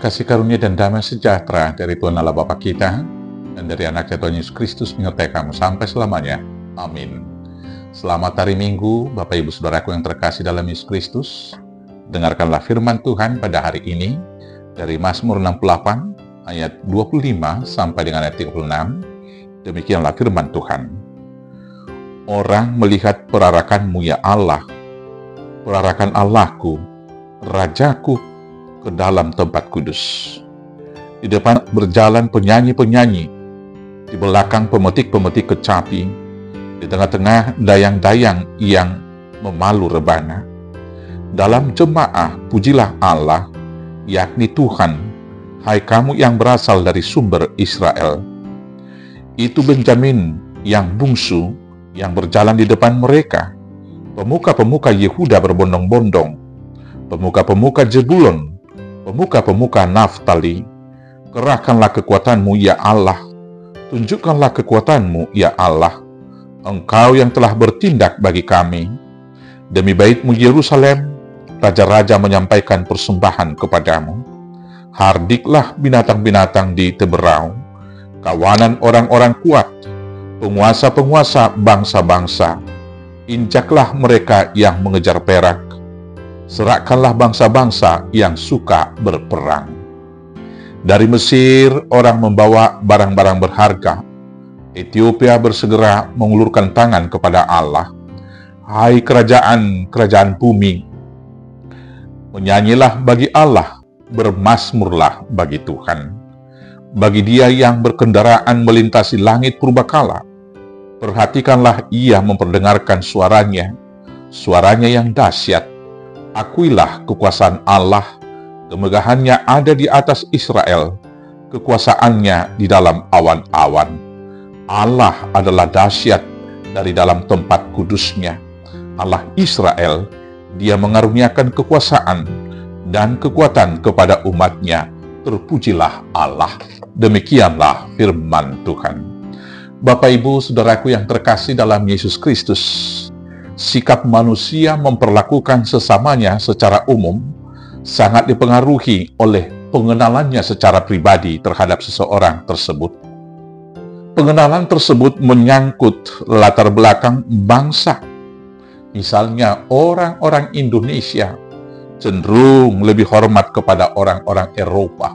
Kasih karunia dan damai sejahtera dari Tuhan Allah Bapa kita dan dari anaknya Tuhan Yesus Kristus menyertai kamu sampai selamanya. Amin. Selamat hari Minggu, Bapak Ibu Saudaraku yang terkasih dalam Yesus Kristus. Dengarkanlah firman Tuhan pada hari ini dari Mazmur 68 ayat 25 sampai dengan ayat 36. Demikianlah firman Tuhan. Orang melihat perarakanmu ya Allah, perarakan Allahku, Rajaku, ke dalam tempat kudus. Di depan berjalan penyanyi-penyanyi, di belakang pemetik-pemetik kecapi, di tengah-tengah dayang-dayang yang memalu rebana. Dalam jemaah pujilah Allah, yakni Tuhan, hai kamu yang berasal dari sumber Israel. Itu Benjamin yang bungsu, yang berjalan di depan mereka. Pemuka-pemuka Yehuda berbondong-bondong, pemuka-pemuka Zebulon, pemuka-pemuka Naftali. Kerahkanlah kekuatanmu ya Allah, tunjukkanlah kekuatanmu ya Allah, Engkau yang telah bertindak bagi kami. Demi bait-Mu Yerusalem, raja-raja menyampaikan persembahan kepadamu. Hardiklah binatang-binatang di teberau, kawanan orang-orang kuat, penguasa-penguasa bangsa-bangsa. Injaklah mereka yang mengejar perak, serakkanlah bangsa-bangsa yang suka berperang. Dari Mesir orang membawa barang-barang berharga. Ethiopia bersegera mengulurkan tangan kepada Allah. Hai kerajaan-kerajaan bumi, menyanyilah bagi Allah, bermazmurlah bagi Tuhan. Bagi Dia yang berkendaraan melintasi langit purbakala, perhatikanlah Ia memperdengarkan suaranya yang dahsyat. Akuilah kekuasaan Allah, kemegahannya ada di atas Israel, kekuasaannya di dalam awan-awan. Allah adalah dahsyat dari dalam tempat kudusnya. Allah Israel, Dia mengaruniakan kekuasaan dan kekuatan kepada umatnya. Terpujilah Allah. Demikianlah firman Tuhan. Bapak Ibu Saudaraku yang terkasih dalam Yesus Kristus, sikap manusia memperlakukan sesamanya secara umum sangat dipengaruhi oleh pengenalannya secara pribadi terhadap seseorang tersebut. Pengenalan tersebut menyangkut latar belakang bangsa. Misalnya orang-orang Indonesia cenderung lebih hormat kepada orang-orang Eropa,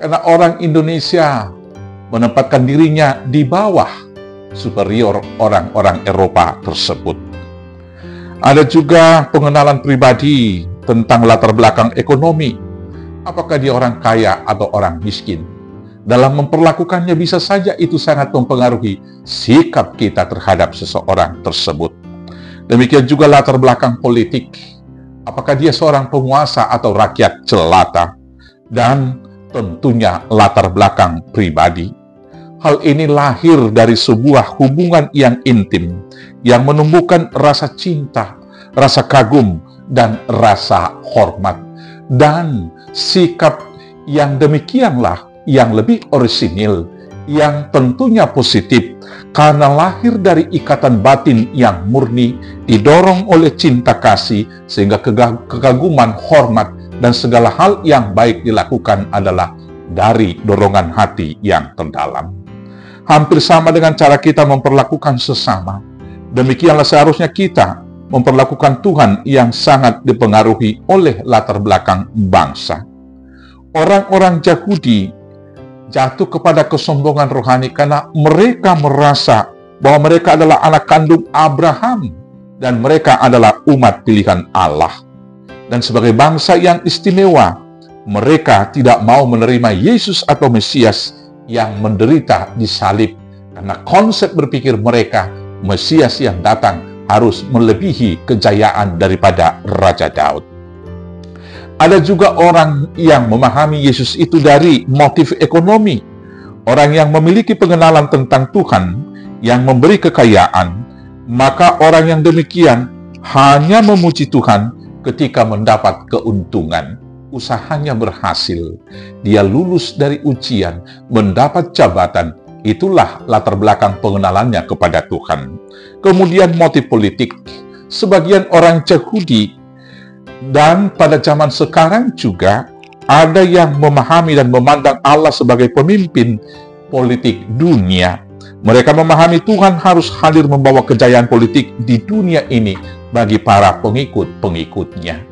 karena orang Indonesia menempatkan dirinya di bawah superior orang-orang Eropa tersebut. Ada juga pengenalan pribadi tentang latar belakang ekonomi. Apakah dia orang kaya atau orang miskin? Dalam memperlakukannya bisa saja itu sangat mempengaruhi sikap kita terhadap seseorang tersebut. Demikian juga latar belakang politik. Apakah dia seorang penguasa atau rakyat jelata? Dan tentunya latar belakang pribadi. Hal ini lahir dari sebuah hubungan yang intim, yang menumbuhkan rasa cinta, rasa kagum, dan rasa hormat. Dan sikap yang demikianlah yang lebih orisinil, yang tentunya positif, karena lahir dari ikatan batin yang murni, didorong oleh cinta kasih, sehingga kekaguman, hormat, dan segala hal yang baik dilakukan adalah dari dorongan hati yang terdalam. Hampir sama dengan cara kita memperlakukan sesama. Demikianlah seharusnya kita memperlakukan Tuhan yang sangat dipengaruhi oleh latar belakang bangsa. Orang-orang Yahudi jatuh kepada kesombongan rohani karena mereka merasa bahwa mereka adalah anak kandung Abraham dan mereka adalah umat pilihan Allah. Dan sebagai bangsa yang istimewa, mereka tidak mau menerima Yesus atau Mesias yang menderita di salib, karena konsep berpikir mereka, Mesias yang datang harus melebihi kejayaan daripada Raja Daud. Ada juga orang yang memahami Yesus itu dari motif ekonomi. Orang yang memiliki pengenalan tentang Tuhan yang memberi kekayaan, maka orang yang demikian hanya memuji Tuhan ketika mendapat keuntungan. Usahanya berhasil, dia lulus dari ujian, mendapat jabatan. Itulah latar belakang pengenalannya kepada Tuhan. Kemudian motif politik. Sebagian orang Yahudi dan pada zaman sekarang juga Ada yang memahami dan memandang Allah sebagai pemimpin politik dunia. Mereka memahami Tuhan harus hadir membawa kejayaan politik di dunia ini bagi para pengikut-pengikutnya.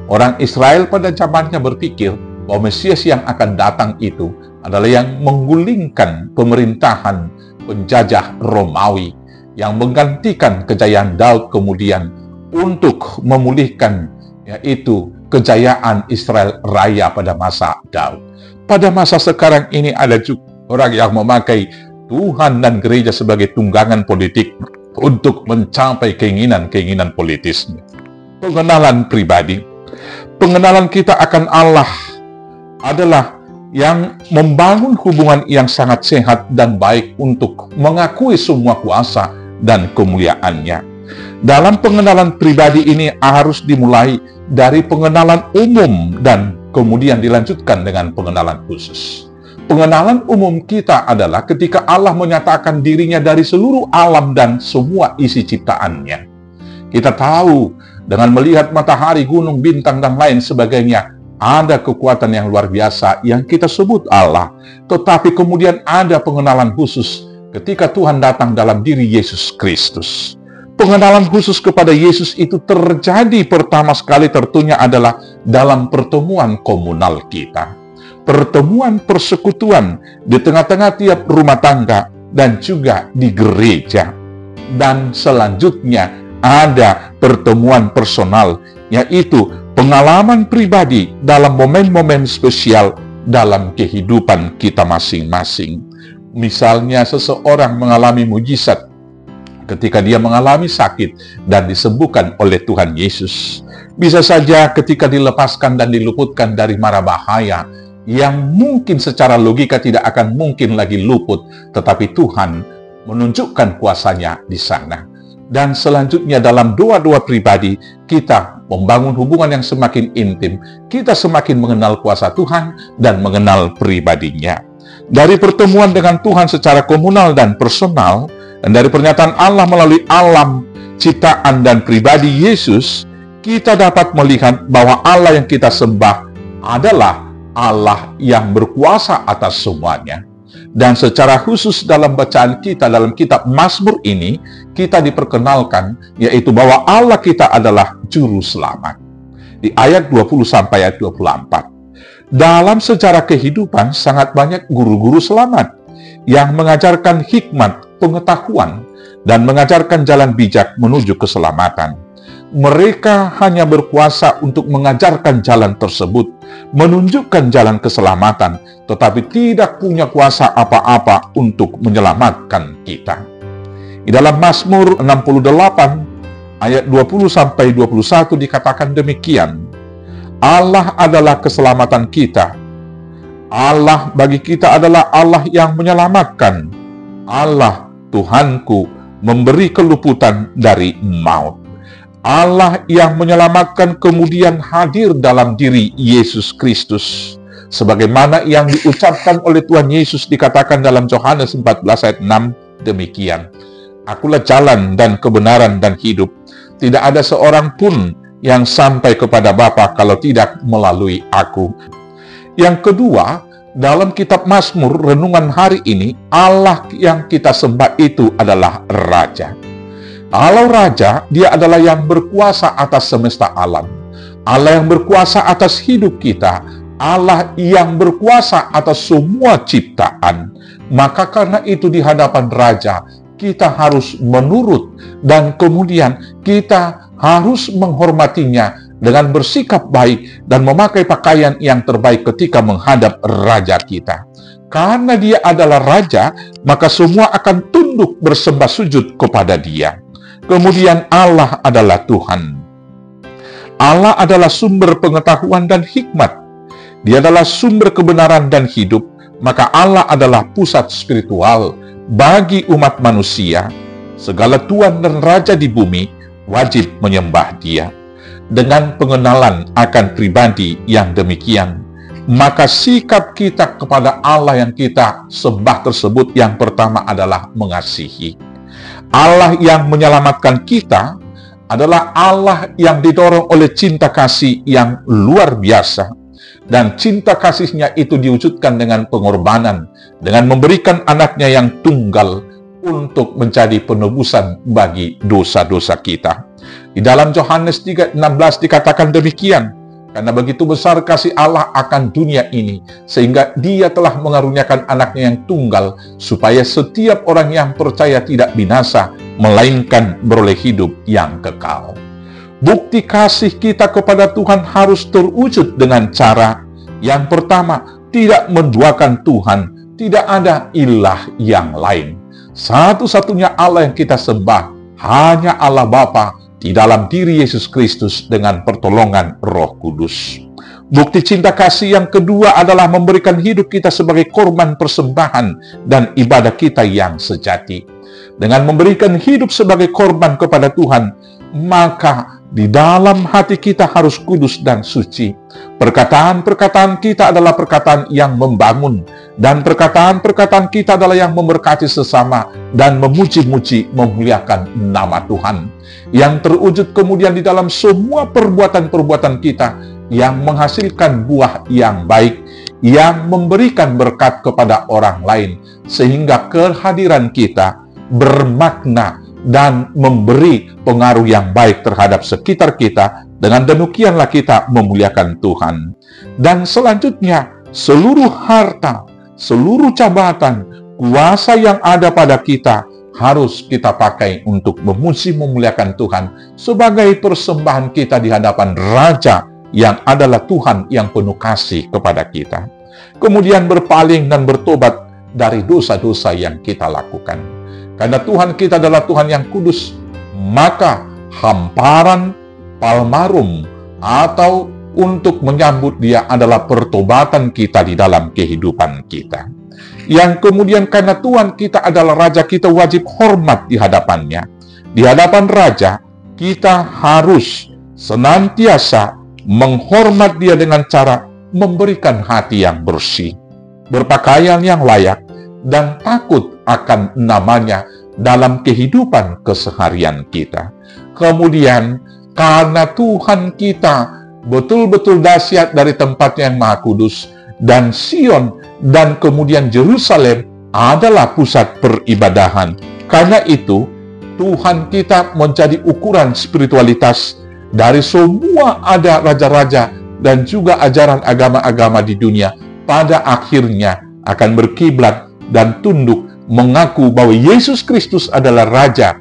Orang Israel pada zamannya berpikir bahwa Mesias yang akan datang itu adalah yang menggulingkan pemerintahan penjajah Romawi, yang menggantikan kejayaan Daud kemudian untuk memulihkan yaitu kejayaan Israel Raya pada masa Daud. Pada masa sekarang ini ada juga orang yang memakai Tuhan dan gereja sebagai tunggangan politik untuk mencapai keinginan-keinginan politisnya. Pengenalan pribadi. Pengenalan kita akan Allah adalah yang membangun hubungan yang sangat sehat dan baik untuk mengakui semua kuasa dan kemuliaannya. Dalam pengenalan pribadi ini harus dimulai dari pengenalan umum dan kemudian dilanjutkan dengan pengenalan khusus. Pengenalan umum kita adalah ketika Allah menyatakan dirinya dari seluruh alam dan semua isi ciptaannya. Kita tahu dengan melihat matahari, gunung, bintang, dan lain sebagainya, ada kekuatan yang luar biasa yang kita sebut Allah. Tetapi kemudian ada pengenalan khusus ketika Tuhan datang dalam diri Yesus Kristus. Pengenalan khusus kepada Yesus itu terjadi pertama sekali tentunya adalah dalam pertemuan komunal kita. Pertemuan persekutuan di tengah-tengah tiap rumah tangga dan juga di gereja. Dan selanjutnya ada pertemuan personal, yaitu pengalaman pribadi dalam momen-momen spesial dalam kehidupan kita masing-masing. Misalnya seseorang mengalami mujizat ketika dia mengalami sakit dan disembuhkan oleh Tuhan Yesus. Bisa saja ketika dilepaskan dan diluputkan dari mara bahaya yang mungkin secara logika tidak akan mungkin lagi luput, tetapi Tuhan menunjukkan kuasanya di sana. Dan selanjutnya dalam doa-doa pribadi, kita membangun hubungan yang semakin intim. Kita semakin mengenal kuasa Tuhan dan mengenal pribadinya. Dari pertemuan dengan Tuhan secara komunal dan personal, dan dari pernyataan Allah melalui alam, ciptaan, dan pribadi Yesus, kita dapat melihat bahwa Allah yang kita sembah adalah Allah yang berkuasa atas semuanya. Dan secara khusus dalam bacaan kita dalam kitab Mazmur ini, kita diperkenalkan yaitu bahwa Allah kita adalah juru selamat. Di ayat 20 sampai ayat 24. Dalam sejarah kehidupan sangat banyak guru-guru selamat yang mengajarkan hikmat, pengetahuan, dan mengajarkan jalan bijak menuju keselamatan. Mereka hanya berkuasa untuk mengajarkan jalan tersebut, menunjukkan jalan keselamatan, tetapi tidak punya kuasa apa-apa untuk menyelamatkan kita. Di dalam Mazmur 68 ayat 20-21 dikatakan demikian, Allah adalah keselamatan kita. Allah bagi kita adalah Allah yang menyelamatkan. Allah Tuhanku memberi keluputan dari maut. Allah yang menyelamatkan kemudian hadir dalam diri Yesus Kristus. Sebagaimana yang diucapkan oleh Tuhan Yesus dikatakan dalam Yohanes 14 ayat 6 demikian. Akulah jalan dan kebenaran dan hidup. Tidak ada seorang pun yang sampai kepada Bapa kalau tidak melalui aku. Yang kedua, dalam kitab Mazmur renungan hari ini, Allah yang kita sembah itu adalah Raja. Allah Raja, dia adalah yang berkuasa atas semesta alam. Allah yang berkuasa atas hidup kita. Allah yang berkuasa atas semua ciptaan. Maka karena itu di hadapan Raja, kita harus menurut dan kemudian kita harus menghormatinya dengan bersikap baik dan memakai pakaian yang terbaik ketika menghadap Raja kita. Karena dia adalah Raja, maka semua akan tunduk bersembah sujud kepada dia. Kemudian Allah adalah Tuhan. Allah adalah sumber pengetahuan dan hikmat. Dia adalah sumber kebenaran dan hidup. Maka Allah adalah pusat spiritual bagi umat manusia. Segala tuan dan raja di bumi wajib menyembah Dia. Dengan pengenalan akan pribadi yang demikian, maka sikap kita kepada Allah yang kita sembah tersebut yang pertama adalah mengasihi. Allah yang menyelamatkan kita adalah Allah yang didorong oleh cinta kasih yang luar biasa. Dan cinta kasih-Nya itu diwujudkan dengan pengorbanan, dengan memberikan anaknya yang tunggal untuk menjadi penebusan bagi dosa-dosa kita. Di dalam Yohanes 3:16 dikatakan demikian, karena begitu besar kasih Allah akan dunia ini, sehingga Dia telah mengaruniakan anaknya yang tunggal, supaya setiap orang yang percaya tidak binasa, melainkan beroleh hidup yang kekal. Bukti kasih kita kepada Tuhan harus terwujud dengan cara yang pertama, tidak menduakan Tuhan, tidak ada ilah yang lain. Satu-satunya Allah yang kita sembah hanya Allah Bapa di dalam diri Yesus Kristus dengan pertolongan Roh Kudus. Bukti cinta kasih yang kedua adalah memberikan hidup kita sebagai korban persembahan dan ibadah kita yang sejati. Dengan memberikan hidup sebagai korban kepada Tuhan, maka di dalam hati kita harus kudus dan suci. Perkataan-perkataan kita adalah perkataan yang membangun, dan perkataan-perkataan kita adalah yang memberkati sesama dan memuji-muji, memuliakan nama Tuhan. Yang terwujud kemudian di dalam semua perbuatan-perbuatan kita yang menghasilkan buah yang baik, yang memberikan berkat kepada orang lain, sehingga kehadiran kita bermakna dan memberi pengaruh yang baik terhadap sekitar kita. Dengan demikianlah kita memuliakan Tuhan. Dan selanjutnya, seluruh harta, seluruh jabatan, kuasa yang ada pada kita harus kita pakai untuk memuji memuliakan Tuhan sebagai persembahan kita di hadapan Raja yang adalah Tuhan yang penuh kasih kepada kita. Kemudian berpaling dan bertobat dari dosa-dosa yang kita lakukan. Karena Tuhan kita adalah Tuhan yang kudus, maka hamparan palmarum atau untuk menyambut Dia adalah pertobatan kita di dalam kehidupan kita. Yang kemudian karena Tuhan kita adalah Raja, kita wajib hormat di hadapannya. Di hadapan Raja, kita harus senantiasa menghormat Dia dengan cara memberikan hati yang bersih, berpakaian yang layak, dan takut akan namanya dalam kehidupan keseharian kita. Kemudian, karena Tuhan kita betul-betul dahsyat dari tempatnya yang Maha Kudus, dan Sion dan kemudian Yerusalem adalah pusat peribadahan. Karena itu, Tuhan kita menjadi ukuran spiritualitas dari semua ada raja-raja dan juga ajaran agama-agama di dunia. Pada akhirnya akan berkiblat dan tunduk mengaku bahwa Yesus Kristus adalah Raja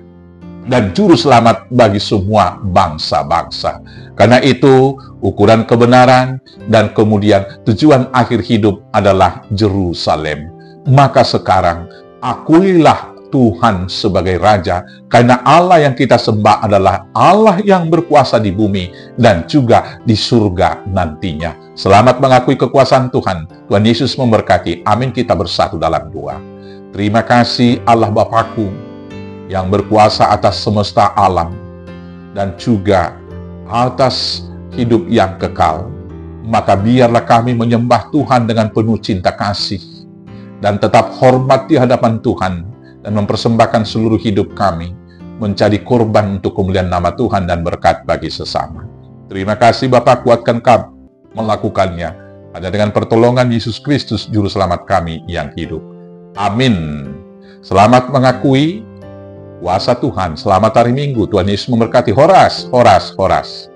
dan Juru Selamat bagi semua bangsa-bangsa. Karena itu, ukuran kebenaran dan kemudian tujuan akhir hidup adalah Yerusalem. Maka sekarang, akuilah Tuhan sebagai Raja, karena Allah yang kita sembah adalah Allah yang berkuasa di bumi dan juga di surga nantinya. Selamat mengakui kekuasaan Tuhan. Tuhan Yesus memberkati. Amin. Kita bersatu dalam doa. Terima kasih Allah Bapakku yang berkuasa atas semesta alam dan juga atas hidup yang kekal. Maka biarlah kami menyembah Tuhan dengan penuh cinta kasih dan tetap hormat di hadapan Tuhan dan mempersembahkan seluruh hidup kami menjadi korban untuk kemuliaan nama Tuhan dan berkat bagi sesama. Terima kasih Bapa, kuatkan kami melakukannya hanya dengan pertolongan Yesus Kristus Juru Selamat kami yang hidup. Amin. Selamat mengakui kuasa Tuhan. Selamat hari Minggu. Tuhan Yesus memberkati. Horas, horas, horas.